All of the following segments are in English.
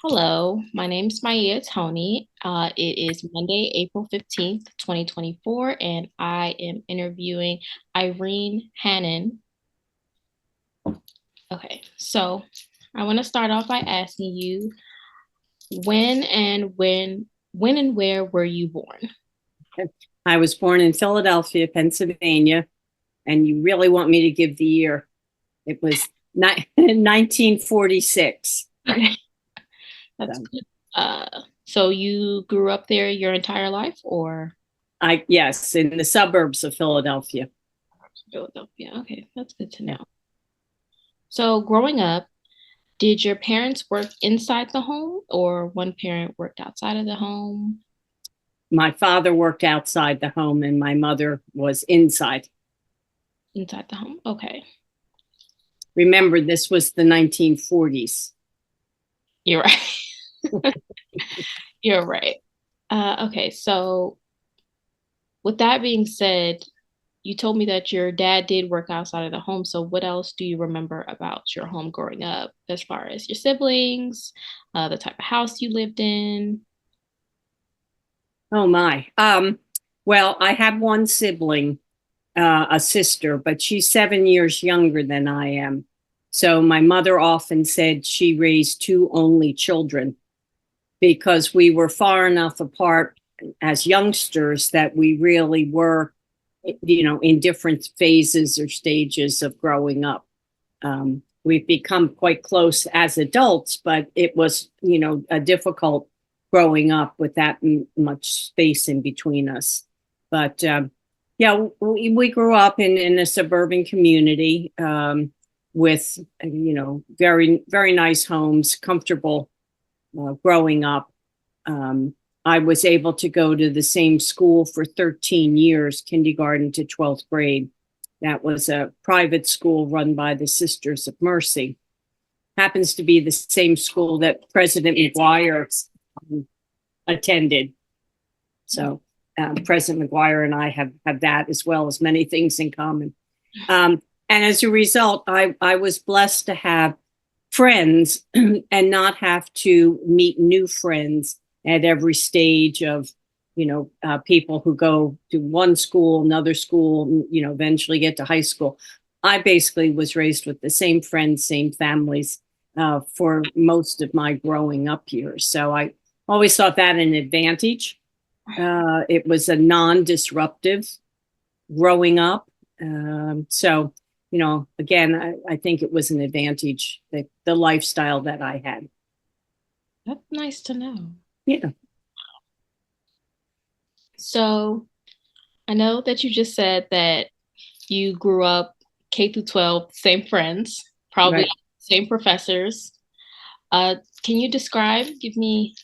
Hello, my name is Myia Toney. It is Monday, April 15th, 2024, and I am interviewing Irene Hanan. Okay, so I want to start off by asking you when and where were you born? I was born in Philadelphia, Pennsylvania, and you really want me to give the year. It was 1946. Okay, that's So good. So you grew up there your entire life, or yes, in the suburbs of Philadelphia. Philadelphia? Okay, that's good to Yeah. know. So growing up, did your parents work inside the home or one parent worked outside of the home? My father worked outside the home and my mother was inside. Inside the home. Okay. Remember, this was the 1940s. You're right. You're right. Okay. So, with that being said, you told me that your dad did work outside of the home. So, what else do you remember about your home growing up as far as your siblings, the type of house you lived in? Oh my. Well, I have one sibling, a sister, but she's 7 years younger than I am. So my mother often said she raised two only children because we were far enough apart as youngsters that we really were, in different phases or stages of growing up. We've become quite close as adults, but it was, a difficult growing up with that much space in between us. But yeah, we grew up in a suburban community with, very, very nice homes, comfortable growing up. Um, I was able to go to the same school for 13 years, kindergarten to 12th grade. That was a private school run by the Sisters of Mercy. Happens to be the same school that President McGuire attended. So President McGuire and I have that as well as many things in common. And as a result, I was blessed to have friends and not have to meet new friends at every stage of, people who go to one school, another school, eventually get to high school. I basically was raised with the same friends, same families for most of my growing up years. So I always thought that an advantage. It was a non-disruptive growing up. So, again, I think it was an advantage, the lifestyle that I had. That's nice to know. Yeah, So, I know that you just said that you grew up K through 12, same friends, probably right. same professors. Can you give me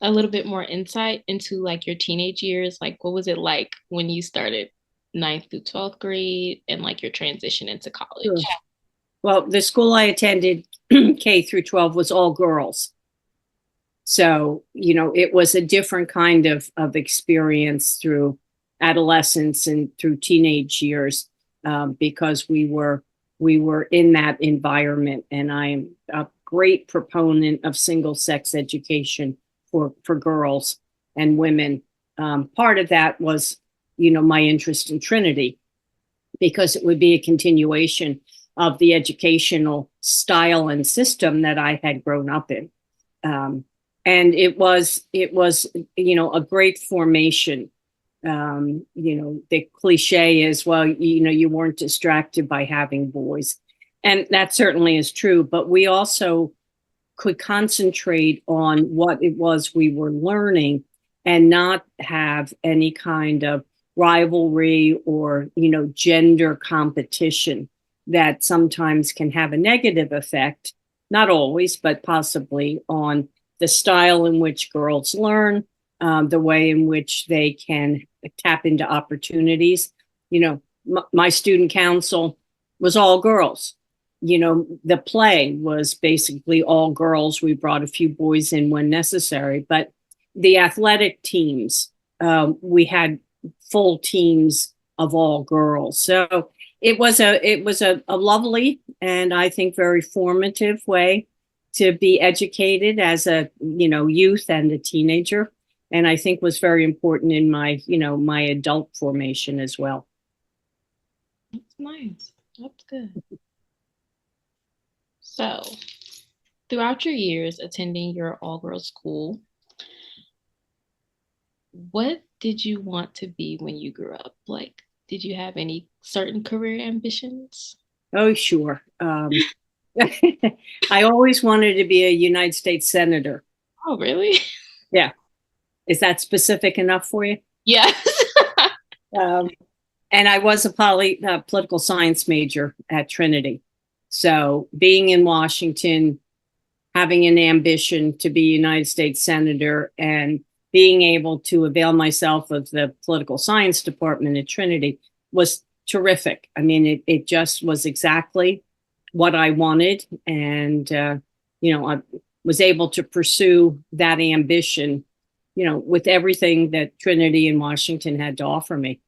a little bit more insight into like your teenage years? Like, what was it like when you started ninth through 12th grade and like your transition into Sure. college? Well, the school I attended, K through 12, was all girls. So, it was a different kind of experience through adolescence and through teenage years because we were in that environment. And I am a great proponent of single sex education for girls and women. Part of that was, my interest in Trinity because it would be a continuation of the educational style and system that I had grown up in. Um, and it was a great formation. The cliche is, well, you weren't distracted by having boys, and that certainly is true, but we also could concentrate on what it was we were learning and not have any kind of rivalry or gender competition that sometimes can have a negative effect, not always but possibly, on the style in which girls learn, the way in which they can tap into opportunities. My student council was all girls. The play was basically all girls. We brought a few boys in when necessary, but the athletic teams, we had full teams of all girls. So it was a lovely and I think very formative way to be educated as a, youth and a teenager. And I think was very important in my, my adult formation as well. That's nice. That's good. So, throughout your years attending your all-girls school, what did you want to be when you grew up? Like, did you have any certain career ambitions? Oh, sure. I always wanted to be a United States Senator. Oh, really? Yeah. Is that specific enough for you? Yes. Um, and I was a political science major at Trinity. So being in Washington, having an ambition to be United States Senator, and being able to avail myself of the political science department at Trinity was terrific. I mean, it just was exactly what I wanted. And, I was able to pursue that ambition, with everything that Trinity and Washington had to offer me.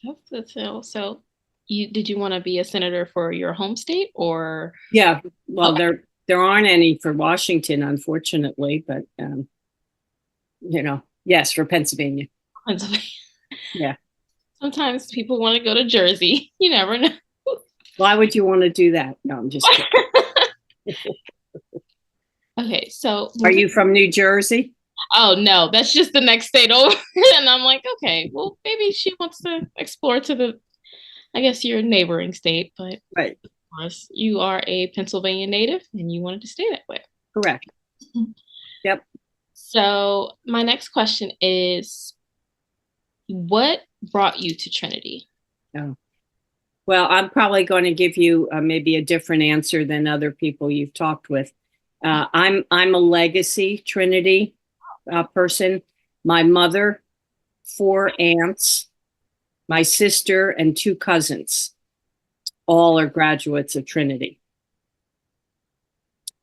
That's good. So you did you want to be a senator for your home state or Yeah, well, okay, there aren't any for Washington, unfortunately, but yes, for Pennsylvania. Pennsylvania? Yeah. Sometimes people want to go to Jersey. You never know. Why would you want to do that? No, I'm just kidding. Okay, so Are you from New Jersey? oh no, that's just the next state over. And I'm like, okay, well, maybe she wants to explore to the, I guess your neighboring state, but Right. of course, you are a Pennsylvania native and you wanted to stay that way. Correct. Yep. So my next question is, what brought you to Trinity? Oh. Well, I'm probably going to give you maybe a different answer than other people you've talked with. I'm a legacy Trinity person. My mother, four aunts, my sister, and two cousins all are graduates of Trinity.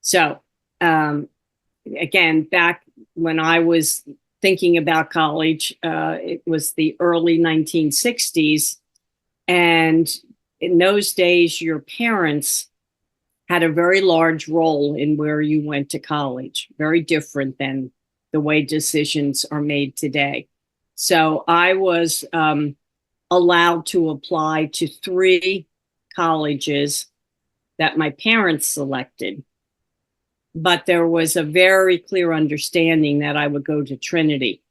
So, again, back when I was thinking about college, it was the early 1960s. And in those days, your parents had a very large role in where you went to college, very different than the way decisions are made today. So I was allowed to apply to three colleges that my parents selected. But there was a very clear understanding that I would go to Trinity.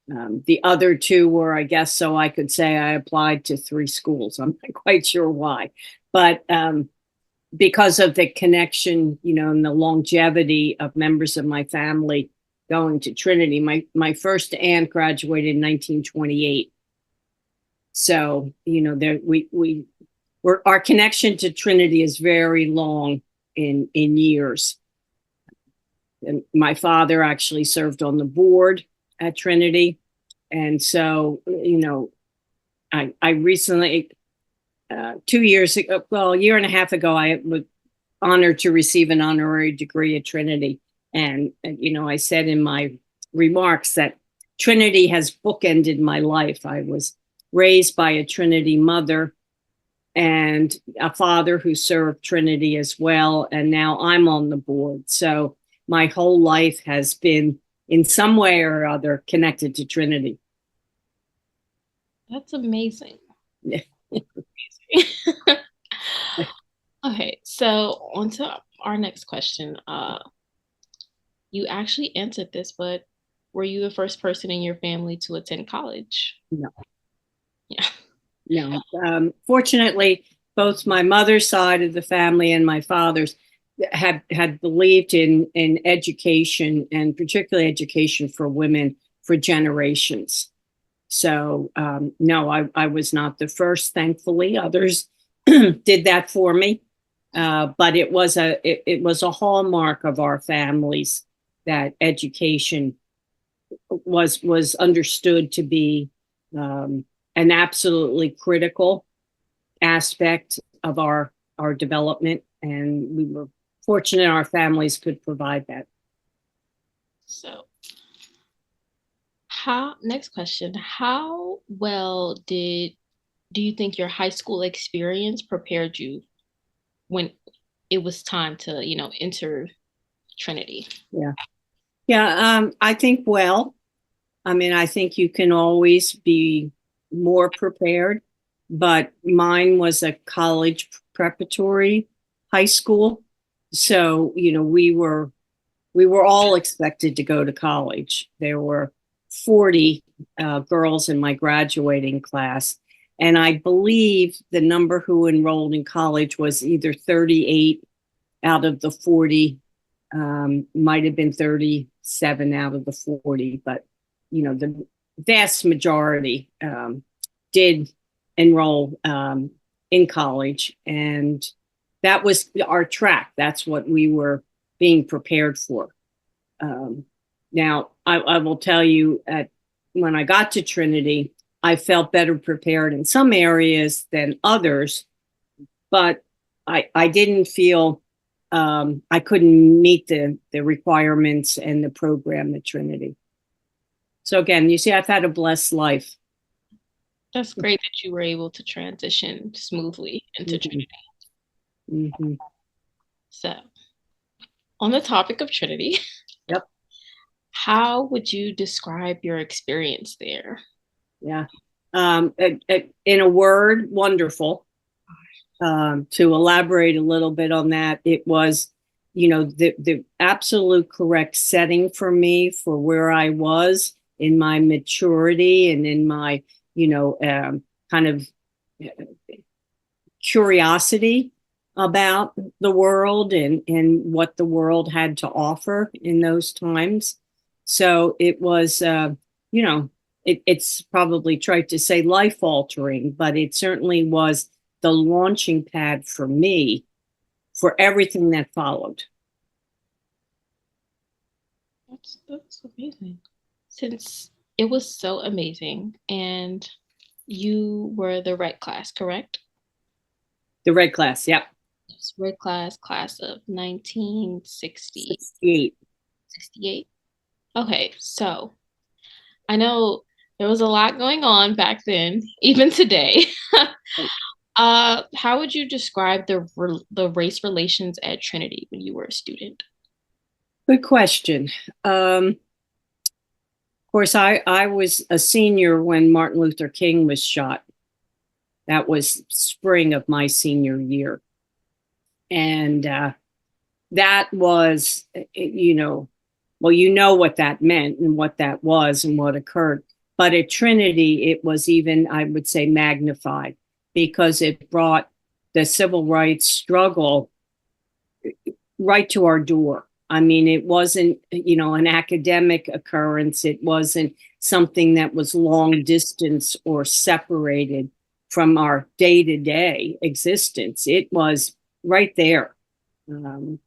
The other two were, I guess, so I could say I applied to three schools. I'm not quite sure why, but because of the connection, and the longevity of members of my family going to Trinity. My first aunt graduated in 1928. So, there our connection to Trinity is very long in years. And my father actually served on the board at Trinity. And so, I recently, 2 years ago, well, a year and a half ago, I was honored to receive an honorary degree at Trinity. And I said in my remarks that Trinity has bookended my life. I was raised by a Trinity mother and a father who served Trinity as well. And now I'm on the board. So my whole life has been in some way or other connected to Trinity. That's amazing. Yeah. Okay, so on to our next question. You actually answered this, but were you the first person in your family to attend college? No. Yeah. No. Fortunately, both my mother's side of the family and my father's had believed in education, and particularly education for women, for generations. So no, I was not the first. Thankfully, others did that for me. But it was a hallmark of our families that education was understood to be an absolutely critical aspect of our development, and we were fortunate our families could provide that. So, next question, how well do you think your high school experience prepared you when it was time to, enter Trinity? Yeah. Yeah. I think, well, I mean, I think you can always be more prepared, but mine was a college preparatory high school. So, we were all expected to go to college. There were 40 girls in my graduating class. And I believe the number who enrolled in college was either 38 out of the 40, might have been 37 out of the 40, but the vast majority did enroll in college. And that was our track. That's what we were being prepared for. Now, I will tell you, when I got to Trinity, I felt better prepared in some areas than others, but I didn't feel I couldn't meet the requirements and the program at Trinity. So again, you see, I've had a blessed life. That's great that you were able to transition smoothly into Mm-hmm. Trinity. Mm-hmm. So, on the topic of Trinity, Yep. how would you describe your experience there? Yeah. In a word, wonderful. To elaborate a little bit on that, it was, the absolute correct setting for me for where I was in my maturity and in my, kind of curiosity about the world and what the world had to offer in those times. So it was, it's probably tried to say life altering, but it certainly was the launching pad for me for everything that followed. That's amazing. Since it was so amazing and you were the red class, correct? The red class, yep. Yes, red class of 1960, 68. 68. Okay, so I know there was a lot going on back then, even today. How would you describe the race relations at Trinity when you were a student? Good question. Of course, I was a senior when Martin Luther King was shot. That was spring of my senior year. And that was, well, what that meant and what that was and what occurred. But at Trinity, it was even, I would say, magnified because it brought the civil rights struggle right to our door. I mean, it wasn't, an academic occurrence. It wasn't something that was long distance or separated from our day-to-day existence. It was right there. And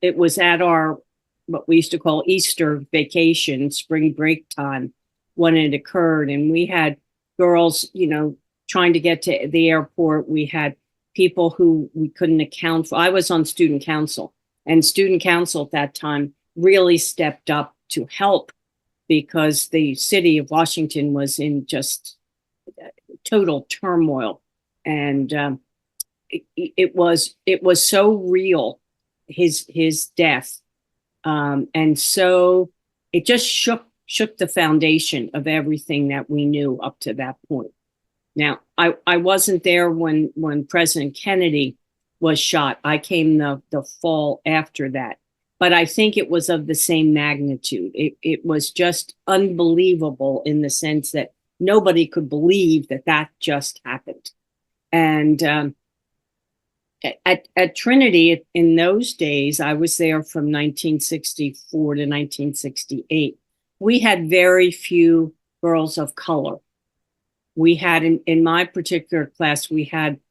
it was at our, what we used to call Easter vacation, spring break time, when it occurred. And we had girls, trying to get to the airport. We had people who we couldn't account for. I was on student council, and student council at that time really stepped up to help because the city of Washington was in just total turmoil. And it was so real, his death, and so it just shook the foundation of everything that we knew up to that point. Now, I wasn't there when President Kennedy was shot. I came the fall after that, but I think it was of the same magnitude. It was just unbelievable in the sense that nobody could believe that just happened. And at Trinity in those days, I was there from 1964 to 1968. We had very few girls of color. We had in my particular class, we had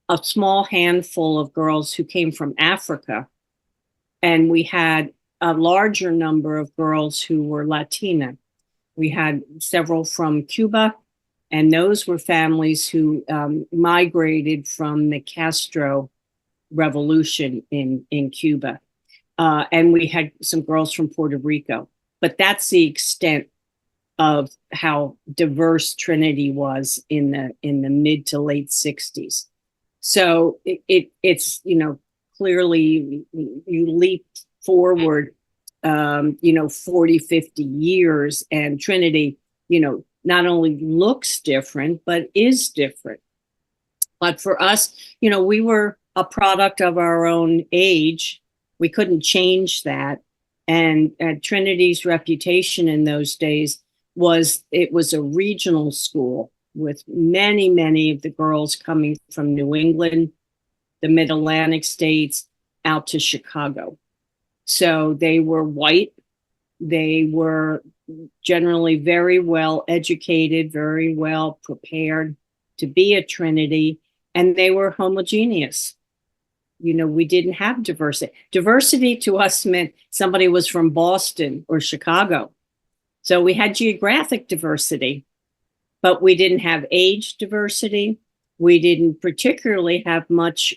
a small handful of girls who came from Africa, and we had a larger number of girls who were Latina. We had several from Cuba, and those were families who migrated from the Castro revolution in Cuba. And we had some girls from Puerto Rico, but that's the extent of how diverse Trinity was in the mid to late 60s. So it's, clearly you leap forward, 40, 50 years, and Trinity, not only looks different, but is different. But for us, we were a product of our own age. We couldn't change that. And Trinity's reputation in those days was it was a regional school with many, many of the girls coming from New England, the Mid-Atlantic states, out to Chicago. So they were white. They were generally very well educated, very well prepared to be a Trinity, and they were homogeneous. We didn't have diversity. Diversity to us meant somebody was from Boston or Chicago. So we had geographic diversity, but we didn't have age diversity. We didn't particularly have much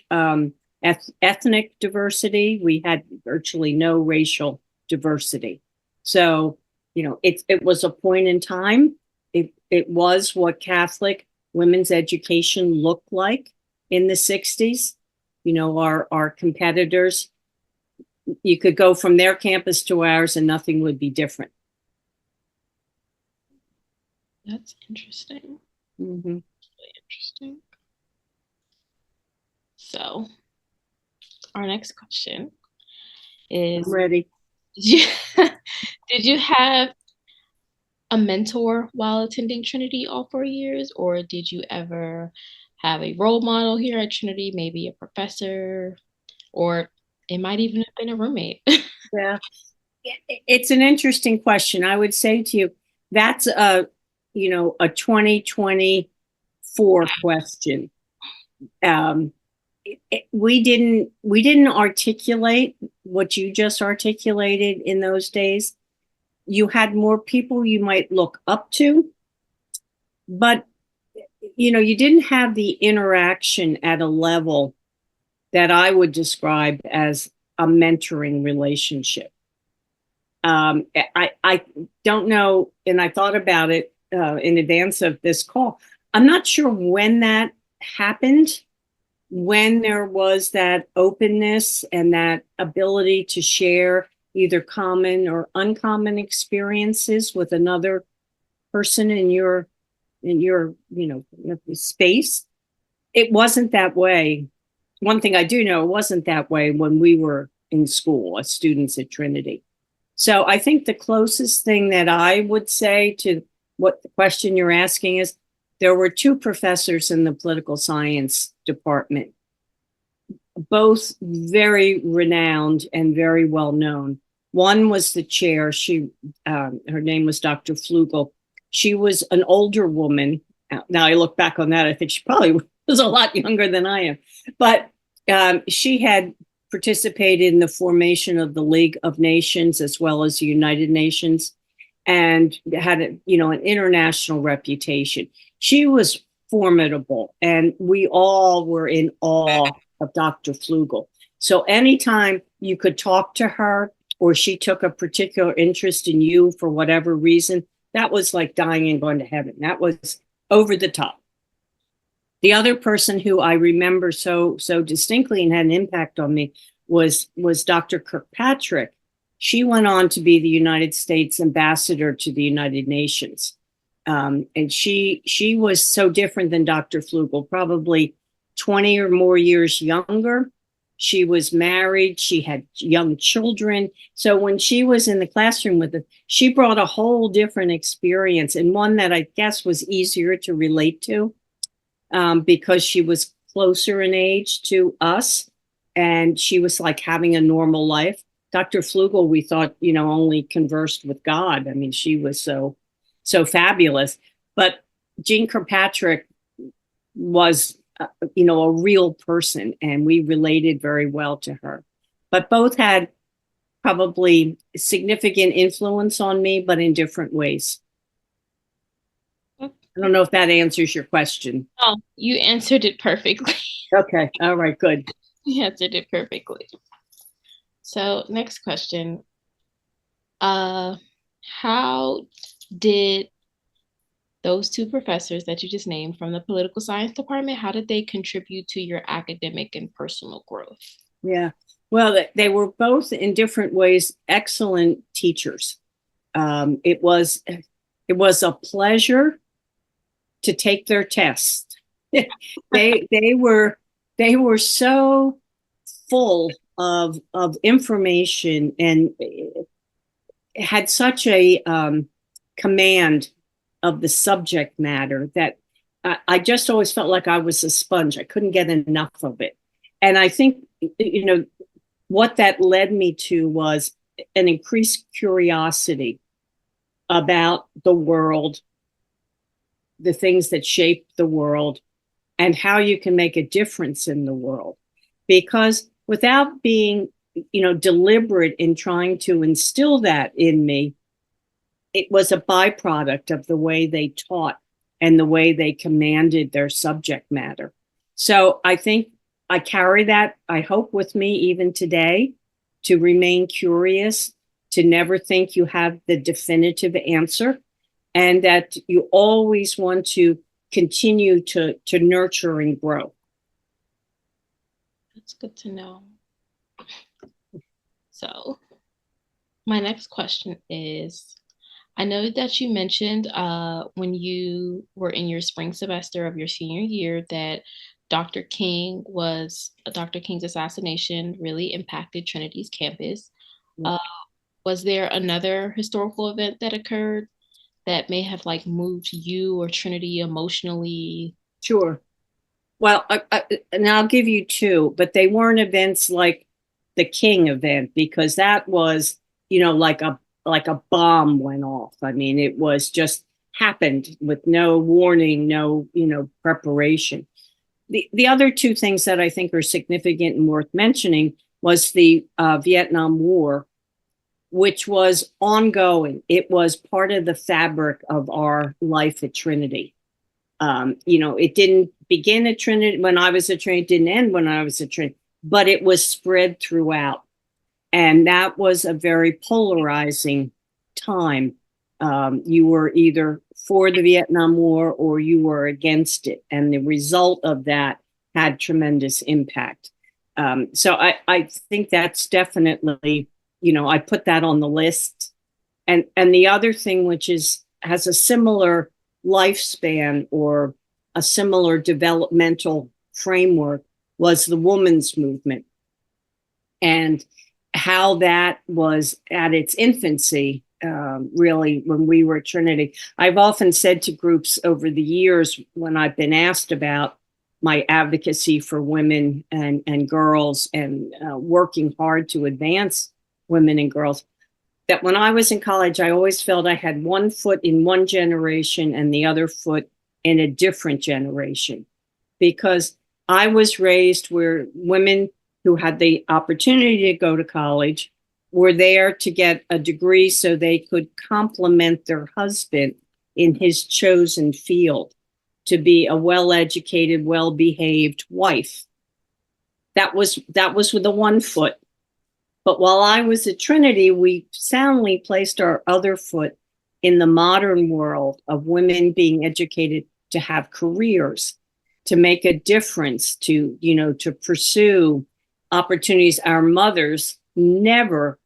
ethnic diversity. We had virtually no racial diversity. So, it was a point in time. It was what Catholic women's education looked like in the 60s. Our competitors, you could go from their campus to ours and nothing would be different. That's interesting. Mm-hmm. Really interesting. So, our next question is: I'm ready. Did you did you have a mentor while attending Trinity all 4 years, or did you ever have a role model here at Trinity, maybe a professor, or it might even have been a roommate? Yeah, it's an interesting question. I would say to you, that's a 2024 question. We didn't articulate what you just articulated in those days. You had more people you might look up to, but you didn't have the interaction at a level that I would describe as a mentoring relationship. I don't know, and I thought about it in advance of this call. I'm not sure when that happened, when there was that openness and that ability to share either common or uncommon experiences with another person in your space. It wasn't that way. One thing I do know, it wasn't that way when we were in school as students at Trinity. So I think the closest thing that I would say to what the question you're asking is, there were two professors in the political science department, both very renowned and very well known. One was the chair. Her name was Dr. Flugel. She was an older woman. Now I look back on that, I think she probably was a lot younger than I am. But she had participated in the formation of the League of Nations as well as the United Nations, and had an international reputation. She was formidable, and we all were in awe of Dr. Flugel. So anytime you could talk to her, or she took a particular interest in you for whatever reason, that was like dying and going to heaven. That was over the top. The other person who I remember so distinctly and had an impact on me was Dr. Kirkpatrick. She went on to be the United States ambassador to the United Nations. And she was so different than Dr. Flugel, probably 20 or more years younger. She was married. She had young children. So when she was in the classroom with us, she brought a whole different experience, and one that I guess was easier to relate to because she was closer in age to us, and she was like having a normal life. Dr. Flugel, we thought, only conversed with God. I mean, she was so fabulous. But Jean Kirkpatrick was a real person, and we related very well to her. But both had probably significant influence on me, but in different ways. I don't know if that answers your question. Oh, you answered it perfectly. Okay. All right. Good. You answered it perfectly. So, next question. How did those two professors that you just named from the political science department, how did they contribute to your academic and personal growth? Yeah. Well, they were both in different ways excellent teachers. It was a pleasure to take their test. They were so full of information and had such a command of the subject matter that I just always felt like I was a sponge. I couldn't get enough of it. And I think, what that led me to was an increased curiosity about the world, the things that shape the world, and how you can make a difference in the world. Because without being, deliberate in trying to instill that in me, it was a byproduct of the way they taught and the way they commanded their subject matter. So I think I carry that, I hope, with me even today, to remain curious, to never think you have the definitive answer, and that you always want to continue to nurture and grow. That's good to know. So, my next question is, I know that you mentioned when you were in your spring semester of your senior year that Dr. King's assassination really impacted Trinity's campus. Uh, was there another historical event that occurred that may have like moved you or Trinity emotionally? Sure. Well, and I'll give you two, but they weren't events like the King event, because that was, like a bomb went off. I mean, it was just happened with no warning, no, preparation. The other two things that I think are significant and worth mentioning was the Vietnam War, which was ongoing. It was part of the fabric of our life at Trinity. It didn't begin at Trinity when I was at Trinity, it didn't end when I was at Trinity, but it was spread throughout. And that was a very polarizing time. You were either for the Vietnam War or you were against it. And the result of that had tremendous impact. So I think that's definitely, I put that on the list. And the other thing, which has a similar lifespan or a similar developmental framework, was the women's movement, and how that was at its infancy, really, when we were at Trinity. I've often said to groups over the years when I've been asked about my advocacy for women and girls and working hard to advance women and girls, that when I was in college, I always felt I had one foot in one generation and the other foot in a different generation, because I was raised where women who had the opportunity to go to college were there to get a degree so they could complement their husband in his chosen field, to be a well-educated, well-behaved wife. That was with the one foot. But while I was at Trinity, we soundly placed our other foot in the modern world of women being educated to have careers, to make a difference, to pursue opportunities our mothers never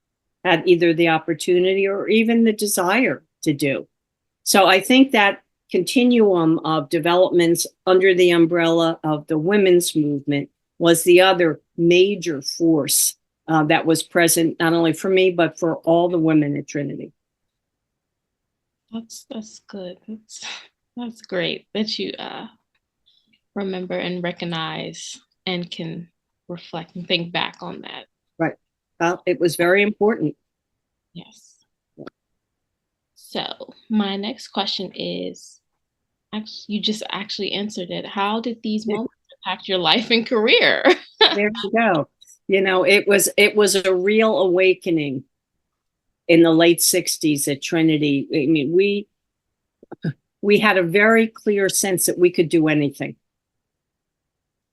had either the opportunity or even the desire to do. So I think that continuum of developments under the umbrella of the women's movement was the other major force that was present, not only for me, but for all the women at Trinity. That's good. That's great that you remember and recognize and can reflect and think back on that. Right. Well, it was very important. Yes. So my next question is, actually, you just actually answered it. How did these moments impact your life and career? There you go. It was a real awakening in the late 60s at Trinity. I mean, we had a very clear sense that we could do anything.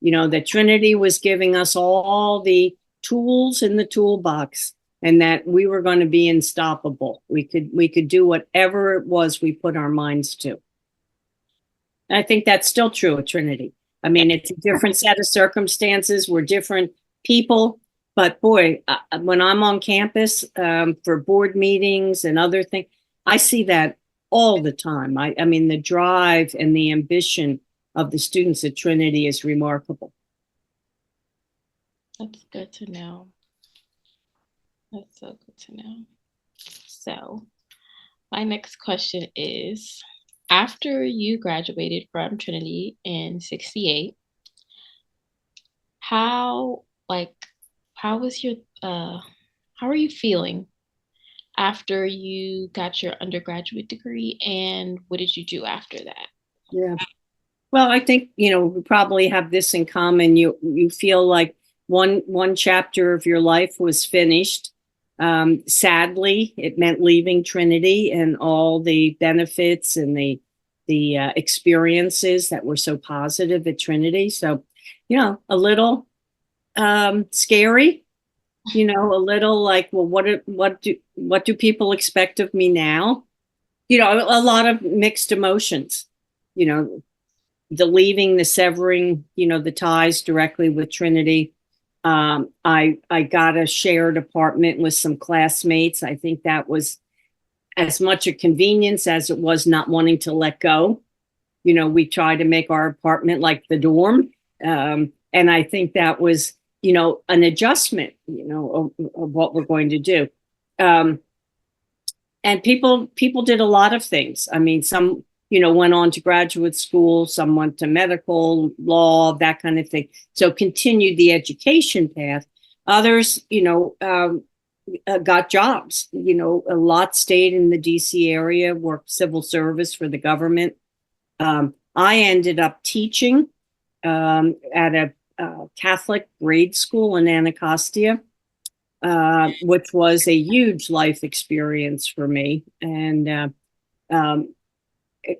That Trinity was giving us all the tools in the toolbox, and that we were going to be unstoppable. We could do whatever it was we put our minds to. And I think that's still true at Trinity. I mean, it's a different set of circumstances. We're different people. But boy, when I'm on campus for board meetings and other things, I see that all the time. I mean, the drive and the ambition of the students at Trinity is remarkable. That's good to know. That's so good to know. So, my next question is, after you graduated from Trinity in 68, how like how was your how are you feeling after you got your undergraduate degree, and what did you do after that? Yeah. Well, I think, we probably have this in common. You feel like one chapter of your life was finished. Sadly, it meant leaving Trinity and all the benefits and the experiences that were so positive at Trinity. So, a little scary, a little like, well, what do people expect of me now? A lot of mixed emotions, you know, the leaving, the severing, the ties directly with Trinity. I got a shared apartment with some classmates. I think that was as much a convenience as it was not wanting to let go. We tried to make our apartment like the dorm. And I think that was, an adjustment, of what we're going to do. And people did a lot of things. I mean, some, went on to graduate school, some went to medical law, that kind of thing. So continued the education path. Others, got jobs. A lot stayed in the DC area, worked civil service for the government. I ended up teaching at a Catholic grade school in Anacostia, which was a huge life experience for me. And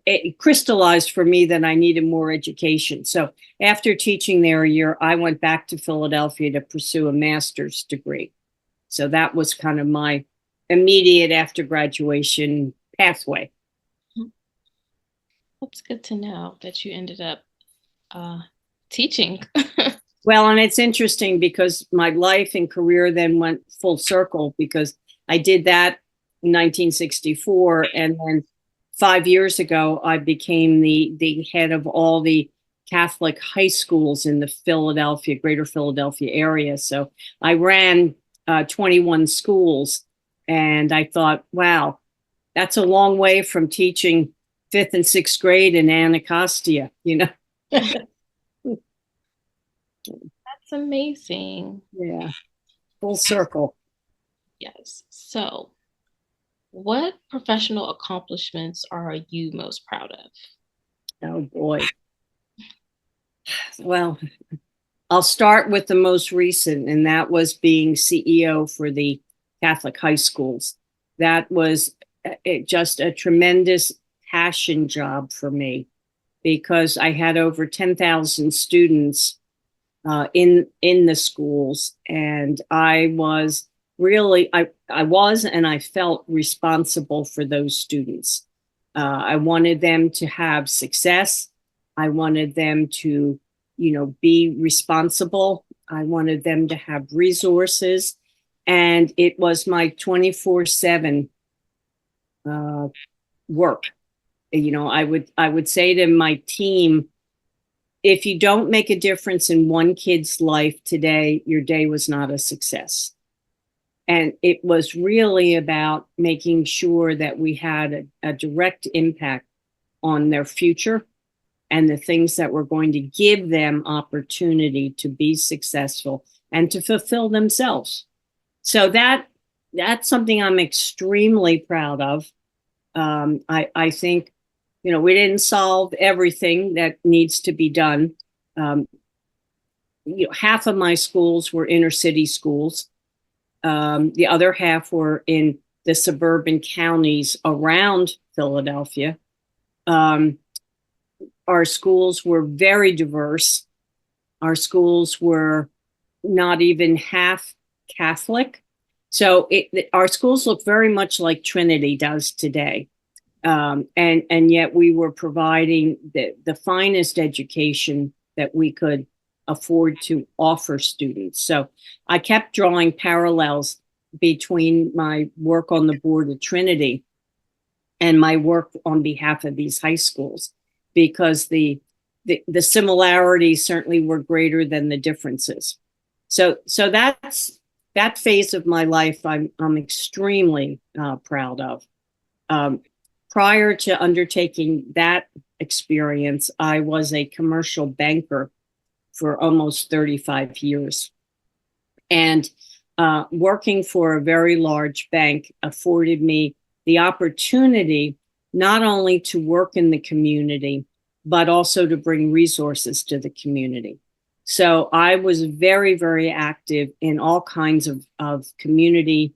it crystallized for me that I needed more education. So after teaching there a year, I went back to Philadelphia to pursue a master's degree. So that was kind of my immediate after graduation pathway. That's good to know that you ended up teaching. Well, and it's interesting because my life and career then went full circle, because I did that in 1964, and then 5 years ago, I became the head of all the Catholic high schools in the greater Philadelphia area. So I ran 21 schools, and I thought, wow, that's a long way from teaching fifth and sixth grade in Anacostia, That's amazing. Yeah, full circle. Yes. So, what professional accomplishments are you most proud of? Oh boy. Well, I'll start with the most recent, and that was being CEO for the Catholic high schools. That was just a tremendous passion job for me, because I had over 10,000 students in the schools, and I was really I was and I felt responsible for those students. I wanted them to have success. I wanted them to, be responsible. I wanted them to have resources, and it was my 24/7 work. I would say to my team, if you don't make a difference in one kid's life today, your day was not a success. And it was really about making sure that we had a direct impact on their future and the things that were going to give them opportunity to be successful and to fulfill themselves. So that's something I'm extremely proud of. I think, we didn't solve everything that needs to be done. Half of my schools were inner city schools. The other half were in the suburban counties around Philadelphia. Our schools were very diverse. Our schools were not even half Catholic. So our schools look very much like Trinity does today. And yet we were providing the finest education that we could afford to offer students. So I kept drawing parallels between my work on the board of Trinity and my work on behalf of these high schools, because the similarities certainly were greater than the differences. So that's that phase of my life I'm extremely proud of. Um, Prior to undertaking that experience, I was a commercial banker for almost 35 years. And working for a very large bank afforded me the opportunity not only to work in the community, but also to bring resources to the community. So I was very, very active in all kinds of community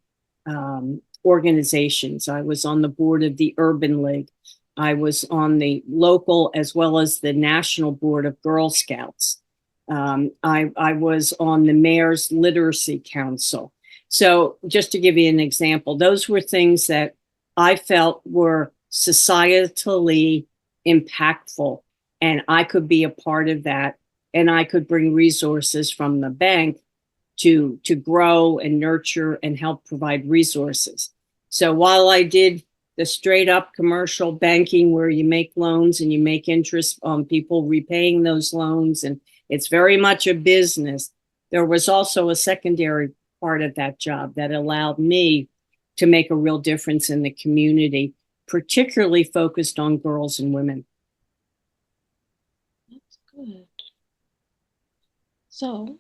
organizations. I was on the board of the Urban League. I was on the local as well as the national board of Girl Scouts. I was on the Mayor's Literacy Council. So just to give you an example, those were things that I felt were societally impactful, and I could be a part of that, and I could bring resources from the bank to grow and nurture and help provide resources. So while I did the straight up commercial banking where you make loans and you make interest on people repaying those loans, and it's very much a business, there was also a secondary part of that job that allowed me to make a real difference in the community, particularly focused on girls and women. That's good. So,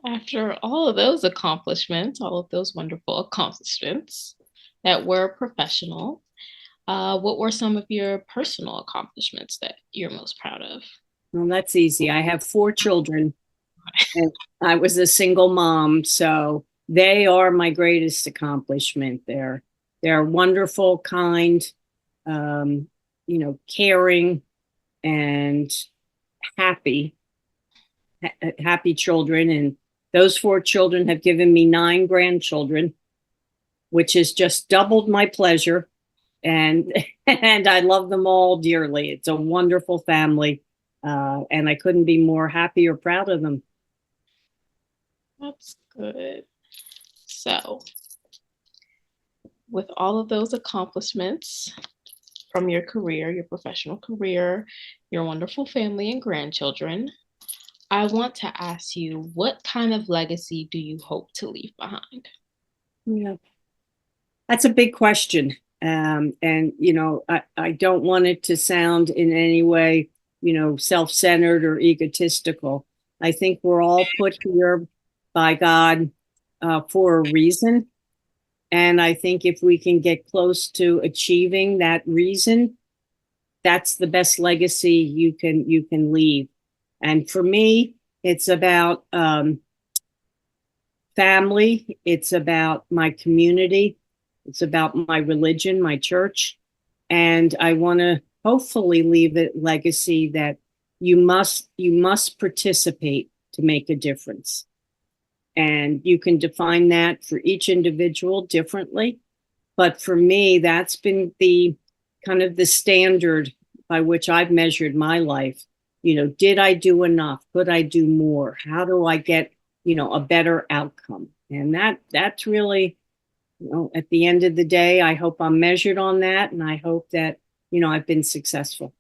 after all of those accomplishments, all of those wonderful accomplishments that were professional, what were some of your personal accomplishments that you're most proud of? Well, that's easy. I have 4 children, and I was a single mom, so they are my greatest accomplishment. They're wonderful, kind, caring, and happy, happy children. And those 4 children have given me 9 grandchildren, which has just doubled my pleasure. And and I love them all dearly. It's a wonderful family, and I couldn't be more happy or proud of them. That's good. So, with all of those accomplishments from your career, your professional career, your wonderful family and grandchildren, I want to ask you, what kind of legacy do you hope to leave behind? Yeah, that's a big question. And, I don't want it to sound in any way, self-centered or egotistical. I think we're all put here by God for a reason. And I think if we can get close to achieving that reason, that's the best legacy you can leave. And for me, it's about family. It's about my community. It's about my religion, my church. And I want to hopefully leave a legacy that you must participate to make a difference. And you can define that for each individual differently. But for me, that's been the kind of the standard by which I've measured my life. Did I do enough? Could I do more? How do I get, a better outcome? And that's really, at the end of the day, I hope I'm measured on that. And I hope that, I've been successful.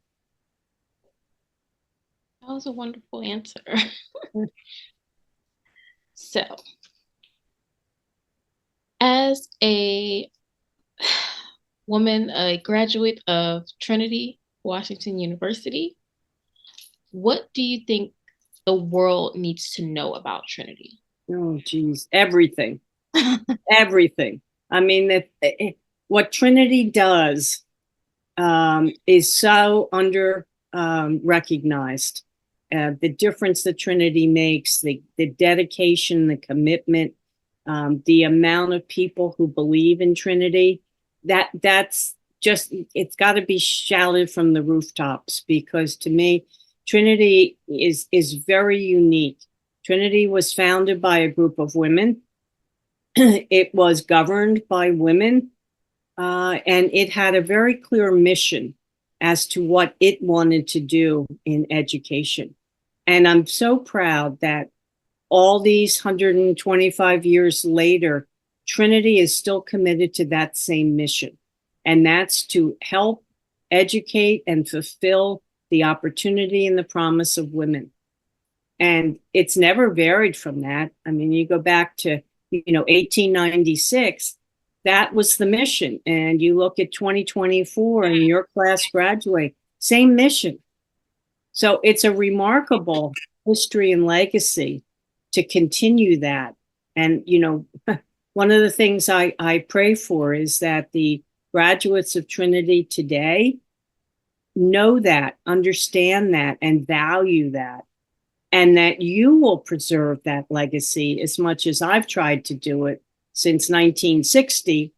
That was a wonderful answer. So, as a woman, a graduate of Trinity, Washington University, what do you think the world needs to know about Trinity? Oh, geez, everything, everything. I mean, what Trinity does is so under recognized. The difference that Trinity makes, the dedication, the commitment, the amount of people who believe in Trinity, that's just, it's got to be shouted from the rooftops, because to me, Trinity is very unique. Trinity was founded by a group of women. It was governed by women. and it had a very clear mission as to what it wanted to do in education. And I'm so proud that all these 125 years later, Trinity is still committed to that same mission. And that's to help educate and fulfill the opportunity and the promise of women. And it's never varied from that. I mean, you go back to, 1896, that was the mission. And you look at 2024 and your class graduate, same mission. So it's a remarkable history and legacy to continue that. And, one of the things I pray for is that the graduates of Trinity today know that, understand that, and value that, and that you will preserve that legacy as much as I've tried to do it since 1960